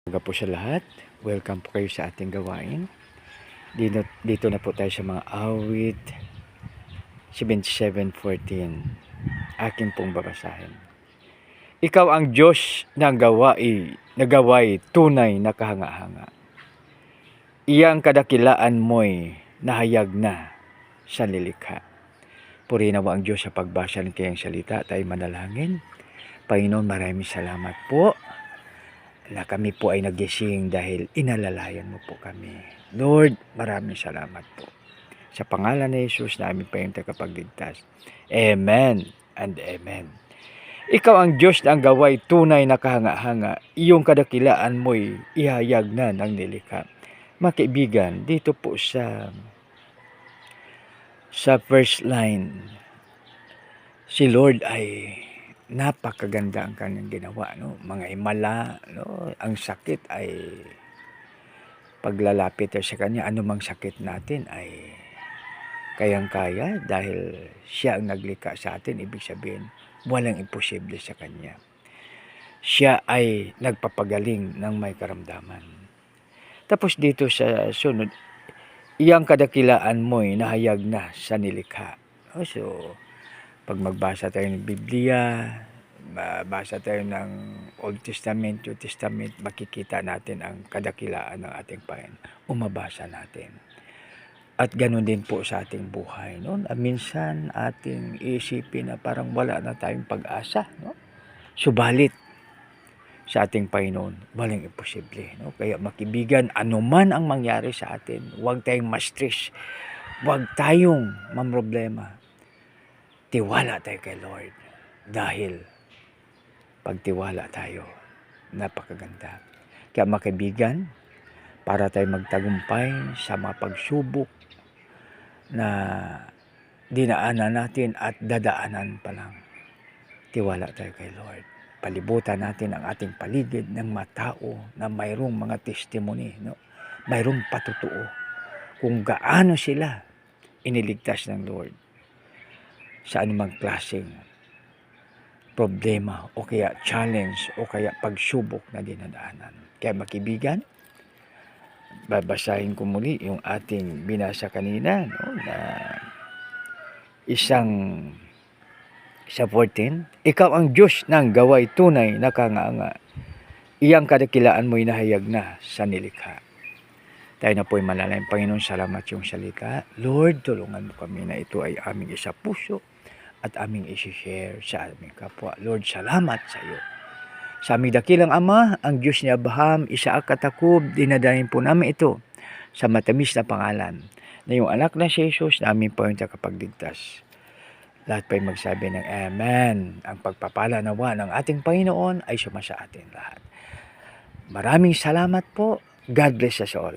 Umaga po sa lahat. Welcome po kayo sa ating gawain. Dito na po tayo sa mga awit 77:14. Akin pong babasahin. Ikaw ang Diyos ng nagaway tunay na kahanga-hanga. Iyang kadakilaan mo'y nahayag na sa lilikha. Purihin nawa ang Diyos sa pagbasa ng kanyang salita. Tayo manalangin. Panginoon, maraming salamat po na kami po ay nagising dahil inalalayan mo po kami. Lord, maraming salamat po. Sa pangalan ni Jesus na aming payong tagapagligtas. Amen and amen. Ikaw ang Diyos na ang gaway tunay na kahanga-hanga. Iyong kadakilaan mo'y ihayag na ng nilikha. Mga kaibigan, dito po sa first line, si Lord ay napakaganda ang kanyang ginawa, no? Mga himala, no? Ang sakit ay paglalapit sa kanya, anumang sakit natin ay kayang-kaya dahil siya ang naglikha sa atin. Ibig sabihin, walang imposible sa kanya. Siya ay nagpapagaling ng may karamdaman. Tapos dito sa sunod, iyang kadakilaan mo'y nahayag na sa nilikha. So, pag magbasa tayo ng Biblia, mabasa tayo ng Old Testament, New Testament, makikita natin ang kadakilaan ng ating Panginoon. Umabasa natin. At ganoon din po sa ating buhay. No? Minsan ating isipin na parang wala na tayong pag-asa. No? Subalit sa ating Panginoon, walang imposible. No? Kaya makibigan, anuman ang mangyari sa atin, huwag tayong ma-stress. Huwag tayong mamroblema. Tiwala tayo kay Lord dahil pagtiwala tayo, napakaganda. Kaya mga kaibigan, para tayo magtagumpay sa mga pagsubok na dinaanan natin at dadaanan pa lang, tiwala tayo kay Lord. Palibutan natin ang ating paligid ng mga tao na mayroong mga testimony, no? Mayroong patutuo kung gaano sila iniligtas ng Lord sa anumang klaseng problema o kaya challenge o kaya pagsubok na dinadaanan. Kaya makibigan, babasahin ko muli yung ating binasa kanina, no, na sa 14. Ikaw ang Diyos ng gaway tunay na kahanga-hanga. Iyang kadakilaan mo'y nahayag na sa nilikha. Tayo na po'y manalangin. Panginoon, salamat yung salita. Lord, tulungan mo kami na ito ay aming isa puso at aming isi-share sa aming kapwa. Lord, salamat sa iyo. Sa aming dakilang Ama, ang Diyos ni Abraham, Isaac at Jacob, dinadahin po namin ito sa matamis na pangalan na yung anak na si Jesus na aming Panginoon tagapagligtas. Lahat pa'y magsabi ng Amen. Ang pagpapala nawa ng ating Panginoon ay sumasa atin lahat. Maraming salamat po. God bless us all.